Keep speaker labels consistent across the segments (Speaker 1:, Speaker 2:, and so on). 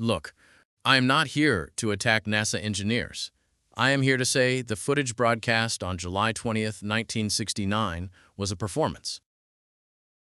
Speaker 1: Look, I am not here to attack NASA engineers. I am here to say the footage broadcast on July 20th, 1969 was a performance.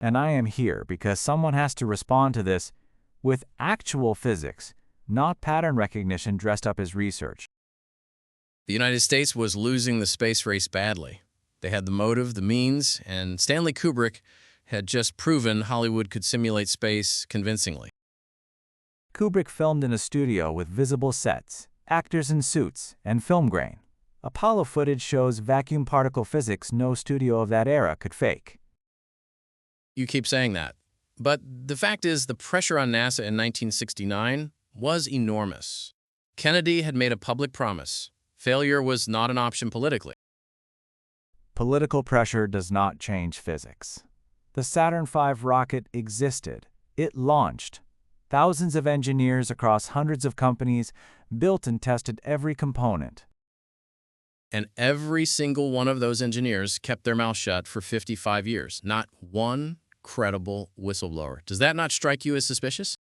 Speaker 2: And I am here because someone has to respond to this with actual physics, not pattern recognition dressed up as research.
Speaker 1: The United States was losing the space race badly. They had the motive, the means, and Stanley Kubrick had just proven Hollywood could simulate space convincingly.
Speaker 2: Kubrick filmed in a studio with visible sets, actors in suits, and film grain. Apollo footage shows vacuum particle physics no studio of that era could fake.
Speaker 1: You keep saying that. But the fact is, the pressure on NASA in 1969 was enormous. Kennedy had made a public promise. Failure was not an option politically.
Speaker 2: Political pressure does not change physics. The Saturn V rocket existed. It launched. Thousands of engineers across hundreds of companies built and tested every component.
Speaker 1: And every single one of those engineers kept their mouth shut for 55 years. Not one credible whistleblower. Does that not strike you as suspicious?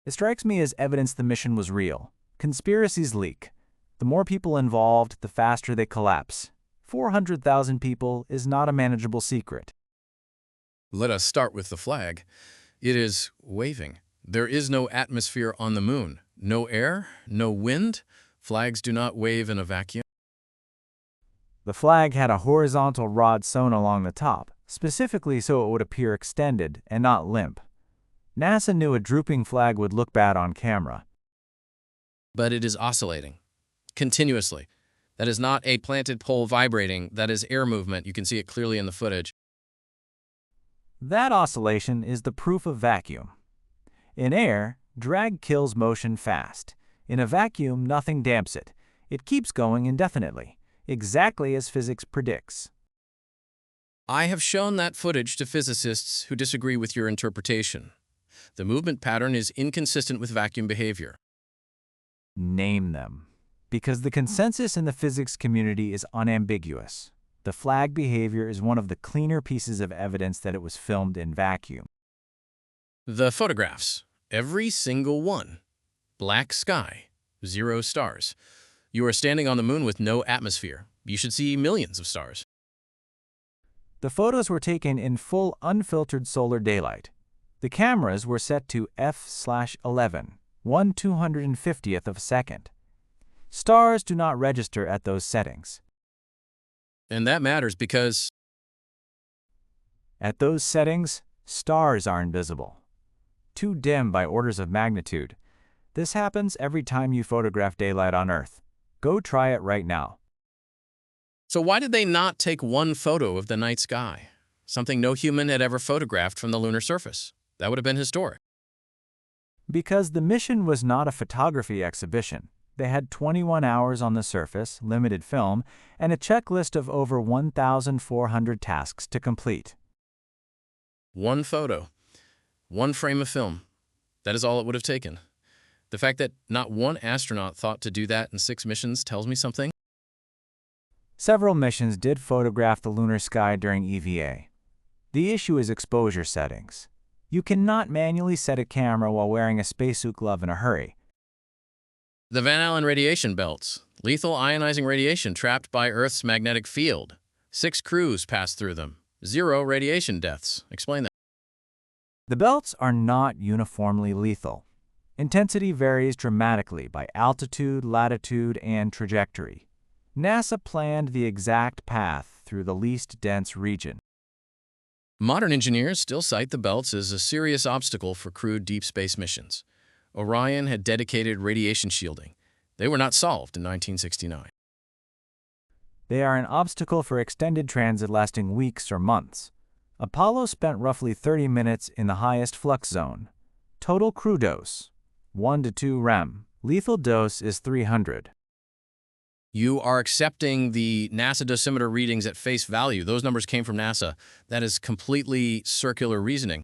Speaker 2: It strikes me as evidence the mission was real. Conspiracies leak. The more people involved, the faster they collapse. 400,000 people is not a manageable secret.
Speaker 1: Let us start with the flag. It is waving. There is no atmosphere on the moon. No air, no wind. Flags do not wave in a vacuum.
Speaker 2: The flag had a horizontal rod sewn along the top, specifically so it would appear extended and not limp. NASA knew a drooping flag would look bad on camera.
Speaker 1: But it is oscillating continuously. That is not a planted pole vibrating. That is air movement. You can see it clearly in the footage.
Speaker 2: That oscillation is the proof of vacuum. In air, drag kills motion fast. In a vacuum, nothing damps it. It keeps going indefinitely, exactly as physics predicts.
Speaker 1: I have shown that footage to physicists who disagree with your interpretation. The movement pattern is inconsistent with vacuum behavior.
Speaker 2: Name them. Because the consensus in the physics community is unambiguous. The flag behavior is one of the cleaner pieces of evidence that it was filmed in vacuum.
Speaker 1: The photographs, every single one. Black sky, 0 stars. You are standing on the moon with no atmosphere. You should see millions of stars.
Speaker 2: The photos were taken in full unfiltered solar daylight. The cameras were set to f/11, 1/250th of a second. Stars do not register at those settings.
Speaker 1: And that matters because
Speaker 2: At those settings, stars are invisible. Too dim by orders of magnitude. This happens every time you photograph daylight on Earth. Go try it right now.
Speaker 1: So why did they not take one photo of the night sky? Something no human had ever photographed from the lunar surface. That would have been historic.
Speaker 2: Because the mission was not a photography exhibition. They had 21 hours on the surface, limited film, and a checklist of over 1,400 tasks to complete.
Speaker 1: One photo, one frame of film. That is all it would have taken. The fact that not one astronaut thought to do that in 6 missions tells me something.
Speaker 2: Several missions did photograph the lunar sky during EVA. The issue is exposure settings. You cannot manually set a camera while wearing a spacesuit glove in a hurry.
Speaker 1: The Van Allen radiation belts, lethal ionizing radiation trapped by Earth's magnetic field. 6 crews passed through them. 0 radiation deaths. Explain that.
Speaker 2: The belts are not uniformly lethal. Intensity varies dramatically by altitude, latitude, and trajectory. NASA planned the exact path through the least dense region.
Speaker 1: Modern engineers still cite the belts as a serious obstacle for crewed deep space missions. Orion had dedicated radiation shielding. They were not solved in 1969.
Speaker 2: They are an obstacle for extended transit lasting weeks or months. Apollo spent roughly 30 minutes in the highest flux zone. Total crew dose, 1 to 2 rem. Lethal dose is 300.
Speaker 1: You are accepting the NASA dosimeter readings at face value. Those numbers came from NASA. That is completely circular reasoning.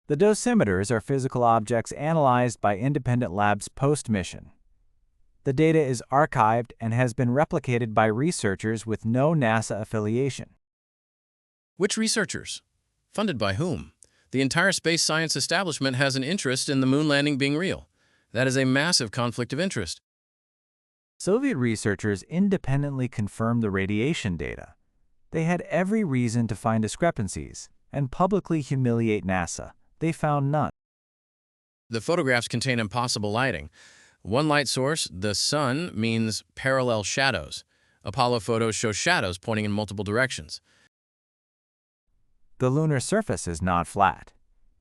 Speaker 2: The dosimeters are physical objects analyzed by independent labs post-mission. The data is archived and has been replicated by researchers with no NASA affiliation.
Speaker 1: Which researchers? Funded by whom? The entire space science establishment has an interest in the moon landing being real. That is a massive conflict of interest.
Speaker 2: Soviet researchers independently confirmed the radiation data. They had every reason to find discrepancies and publicly humiliate NASA. They found none.
Speaker 1: The photographs contain impossible lighting. One light source, the sun, means parallel shadows. Apollo photos show shadows pointing in multiple directions.
Speaker 2: The lunar surface is not flat.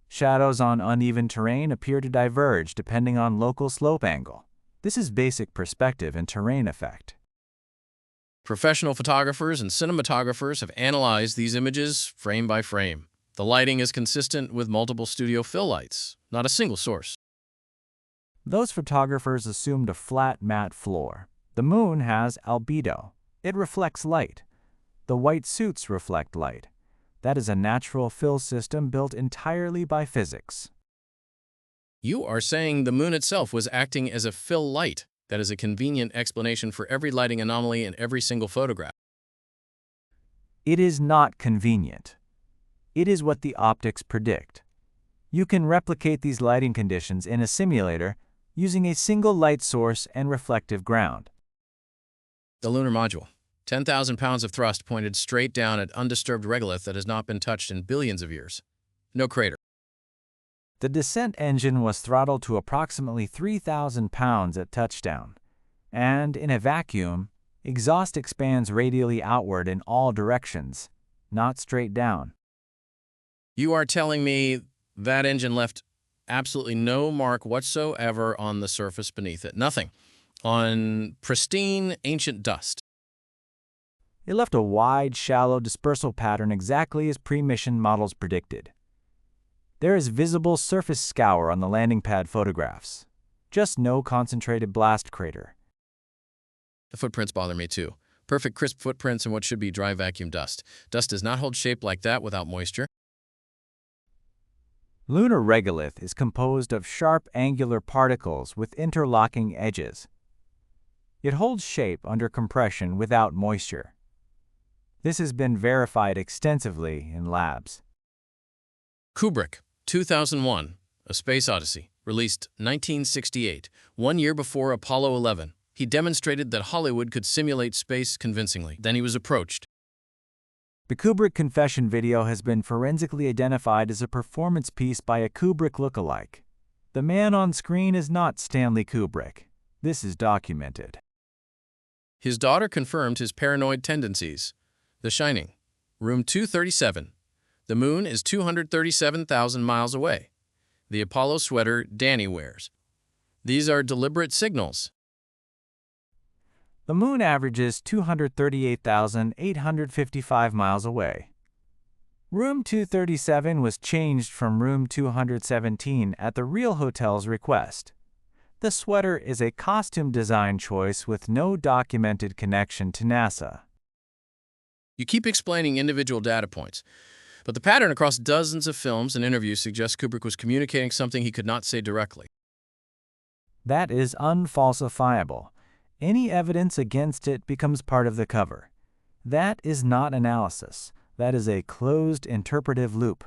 Speaker 2: Shadows on uneven terrain appear to diverge depending on local slope angle. This is basic perspective and terrain effect.
Speaker 1: Professional photographers and cinematographers have analyzed these images frame by frame. The lighting is consistent with multiple studio fill lights, not a single source.
Speaker 2: Those photographers assumed a flat, matte floor. The moon has albedo. It reflects light. The white suits reflect light. That is a natural fill system built entirely by physics.
Speaker 1: You are saying the moon itself was acting as a fill light. That is a convenient explanation for every lighting anomaly in every single photograph.
Speaker 2: It is not convenient. It is what the optics predict. You can replicate these lighting conditions in a simulator using a single light source and reflective ground.
Speaker 1: The lunar module. 10,000 pounds of thrust pointed straight down at undisturbed regolith that has not been touched in billions of years. No crater.
Speaker 2: The descent engine was throttled to approximately 3,000 pounds at touchdown, and in a vacuum, exhaust expands radially outward in all directions, not straight down.
Speaker 1: You are telling me that engine left absolutely no mark whatsoever on the surface beneath it. Nothing. On pristine, ancient dust.
Speaker 2: It left a wide, shallow dispersal pattern exactly as pre-mission models predicted. There is visible surface scour on the landing pad photographs, just no concentrated blast crater.
Speaker 1: The footprints bother me too. Perfect crisp footprints in what should be dry vacuum dust. Dust does not hold shape like that without moisture.
Speaker 2: Lunar regolith is composed of sharp angular particles with interlocking edges. It holds shape under compression without moisture. This has been verified extensively in labs.
Speaker 1: Kubrick, 2001, A Space Odyssey, released 1968, 1 year before Apollo 11. He demonstrated that Hollywood could simulate space convincingly. Then he was approached.
Speaker 2: The Kubrick confession video has been forensically identified as a performance piece by a Kubrick lookalike. The man on screen is not Stanley Kubrick. This is documented.
Speaker 1: His daughter confirmed his paranoid tendencies. The Shining, room 237. The moon is 237,000 miles away. The Apollo sweater Danny wears. These are deliberate signals.
Speaker 2: The moon averages 238,855 miles away. Room 237 was changed from room 217 at the real hotel's request. The sweater is a costume design choice with no documented connection to NASA.
Speaker 1: You keep explaining individual data points, but the pattern across dozens of films and interviews suggests Kubrick was communicating something he could not say directly.
Speaker 2: That is unfalsifiable. Any evidence against it becomes part of the cover. That is not analysis. That is a closed interpretive loop.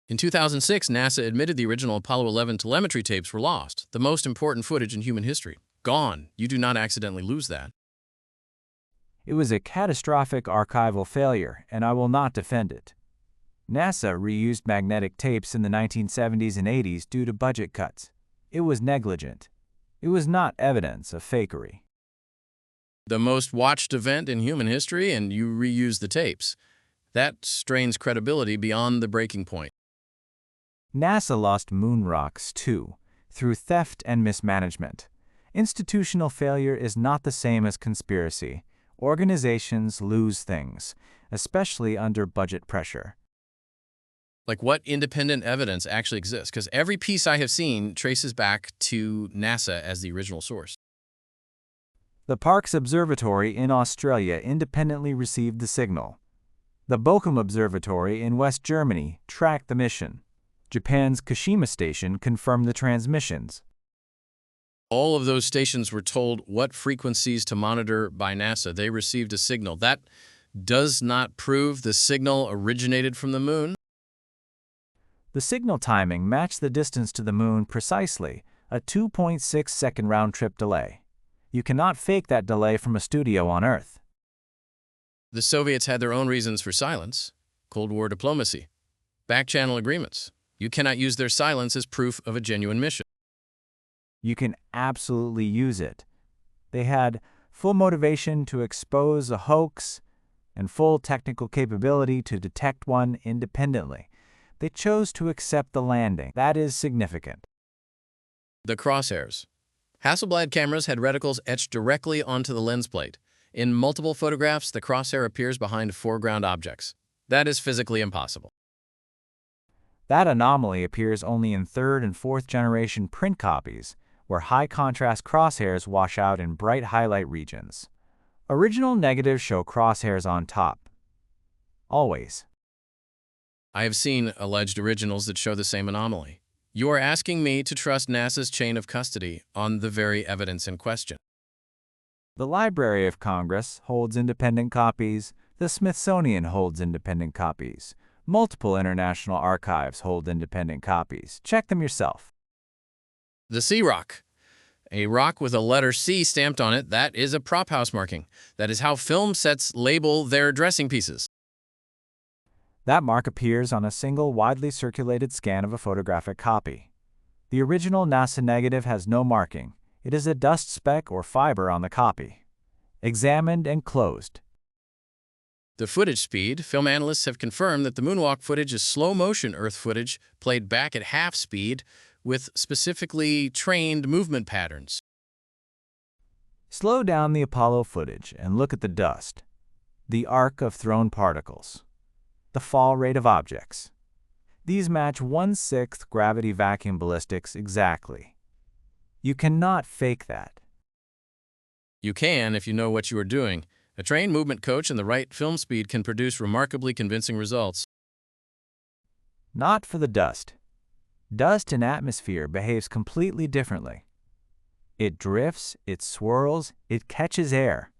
Speaker 1: In 2006, NASA admitted the original Apollo 11 telemetry tapes were lost, the most important footage in human history. Gone. You do not accidentally lose that.
Speaker 2: It was a catastrophic archival failure, and I will not defend it. NASA reused magnetic tapes in the 1970s and 80s due to budget cuts. It was negligent. It was not evidence of fakery.
Speaker 1: The most watched event in human history, and you reuse the tapes. That strains credibility beyond the breaking point.
Speaker 2: NASA lost moon rocks, too, through theft and mismanagement. Institutional failure is not the same as conspiracy. Organizations lose things, especially under budget pressure.
Speaker 1: Like what independent evidence actually exists? Because every piece I have seen traces back to NASA as the original source.
Speaker 2: The Parkes Observatory in Australia independently received the signal. The Bochum Observatory in West Germany tracked the mission. Japan's Kashima Station confirmed the transmissions.
Speaker 1: All of those stations were told what frequencies to monitor by NASA. They received a signal. That does not prove the signal originated from the moon.
Speaker 2: The signal timing matched the distance to the moon precisely, a 2.6-second round-trip delay. You cannot fake that delay from a studio on Earth.
Speaker 1: The Soviets had their own reasons for silence: Cold War diplomacy, back-channel agreements. You cannot use their silence as proof of a genuine mission.
Speaker 2: You can absolutely use it. They had full motivation to expose a hoax and full technical capability to detect one independently. They chose to accept the landing. That is significant.
Speaker 1: The crosshairs. Hasselblad cameras had reticles etched directly onto the lens plate. In multiple photographs, the crosshair appears behind foreground objects. That is physically impossible.
Speaker 2: That anomaly appears only in third and fourth generation print copies, where high-contrast crosshairs wash out in bright highlight regions. Original negatives show crosshairs on top. Always.
Speaker 1: I have seen alleged originals that show the same anomaly. You are asking me to trust NASA's chain of custody on the very evidence in question.
Speaker 2: The Library of Congress holds independent copies. The Smithsonian holds independent copies. Multiple international archives hold independent copies. Check them yourself.
Speaker 1: The Sea Rock. A rock with a letter C stamped on it, that is a prop house marking. That is how film sets label their dressing pieces.
Speaker 2: That mark appears on a single widely circulated scan of a photographic copy. The original NASA negative has no marking. It is a dust speck or fiber on the copy. Examined and closed.
Speaker 1: The footage speed. Film analysts have confirmed that the moonwalk footage is slow-motion Earth footage played back at half speed with specifically trained movement patterns.
Speaker 2: Slow down the Apollo footage and look at the dust, the arc of thrown particles, the fall rate of objects. These match 1/6 gravity vacuum ballistics exactly. You cannot fake that.
Speaker 1: You can if you know what you are doing. A trained movement coach and the right film speed can produce remarkably convincing results.
Speaker 2: Not for the dust. Dust in atmosphere behaves completely differently. It drifts, it swirls, it catches air.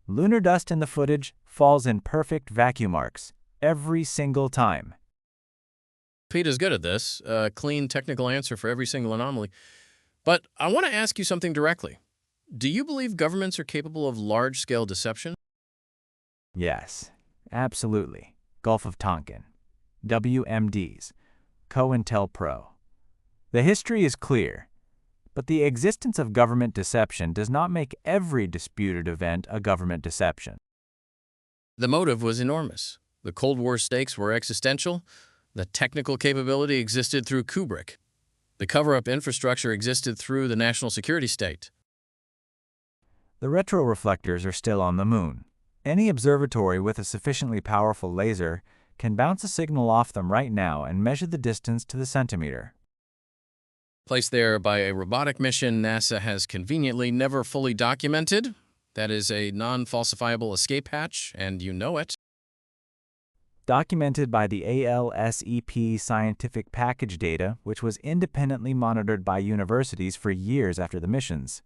Speaker 2: Lunar dust in the footage falls in perfect vacuum arcs every single time.
Speaker 1: Pete is good at this, a clean technical answer for every single anomaly. But I want to ask you something directly. Do you believe governments are capable of large-scale deception?
Speaker 2: Yes, absolutely. Gulf of Tonkin. WMDs. COINTELPRO. The history is clear, but the existence of government deception does not make every disputed event a government deception.
Speaker 1: The motive was enormous. The Cold War stakes were existential. The technical capability existed through Kubrick. The cover-up infrastructure existed through the national security state.
Speaker 2: The retroreflectors are still on the moon. Any observatory with a sufficiently powerful laser can bounce a signal off them right now and measure the distance to the centimeter.
Speaker 1: Placed there by a robotic mission NASA has conveniently never fully documented. That is a non-falsifiable escape hatch, and you know it.
Speaker 2: Documented by the ALSEP scientific package data, which was independently monitored by universities for years after the missions.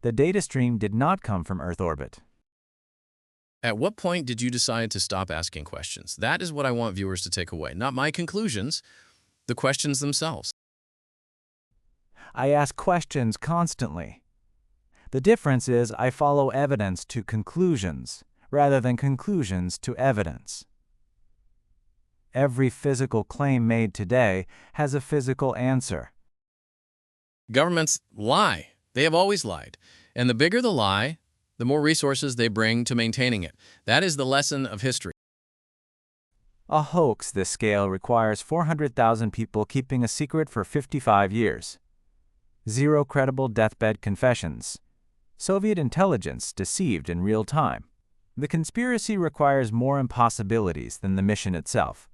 Speaker 2: The data stream did not come from Earth orbit.
Speaker 1: At what point did you decide to stop asking questions? That is what I want viewers to take away, not my conclusions, the questions themselves.
Speaker 2: I ask questions constantly. The difference is I follow evidence to conclusions, rather than conclusions to evidence. Every physical claim made today has a physical answer.
Speaker 1: Governments lie. They have always lied. And the bigger the lie, the more resources they bring to maintaining it. That is the lesson of history.
Speaker 2: A hoax this scale requires 400,000 people keeping a secret for 55 years. 0 credible deathbed confessions. Soviet intelligence deceived in real time. The conspiracy requires more impossibilities than the mission itself.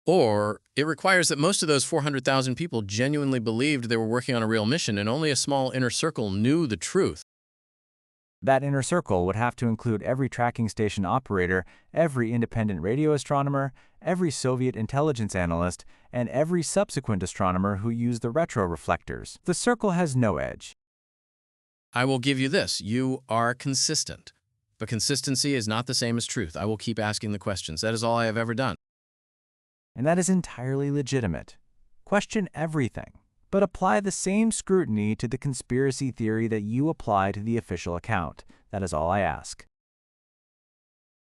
Speaker 1: Or it requires that most of those 400,000 people genuinely believed they were working on a real mission and only a small inner circle knew the truth.
Speaker 2: That inner circle would have to include every tracking station operator, every independent radio astronomer, every Soviet intelligence analyst, and every subsequent astronomer who used the retroreflectors. The circle has no edge.
Speaker 1: I will give you this. You are consistent. But consistency is not the same as truth. I will keep asking the questions. That is all I have ever done.
Speaker 2: and that is entirely legitimate. Question everything, but apply the same scrutiny to the conspiracy theory that you apply to the official account. That is all I ask.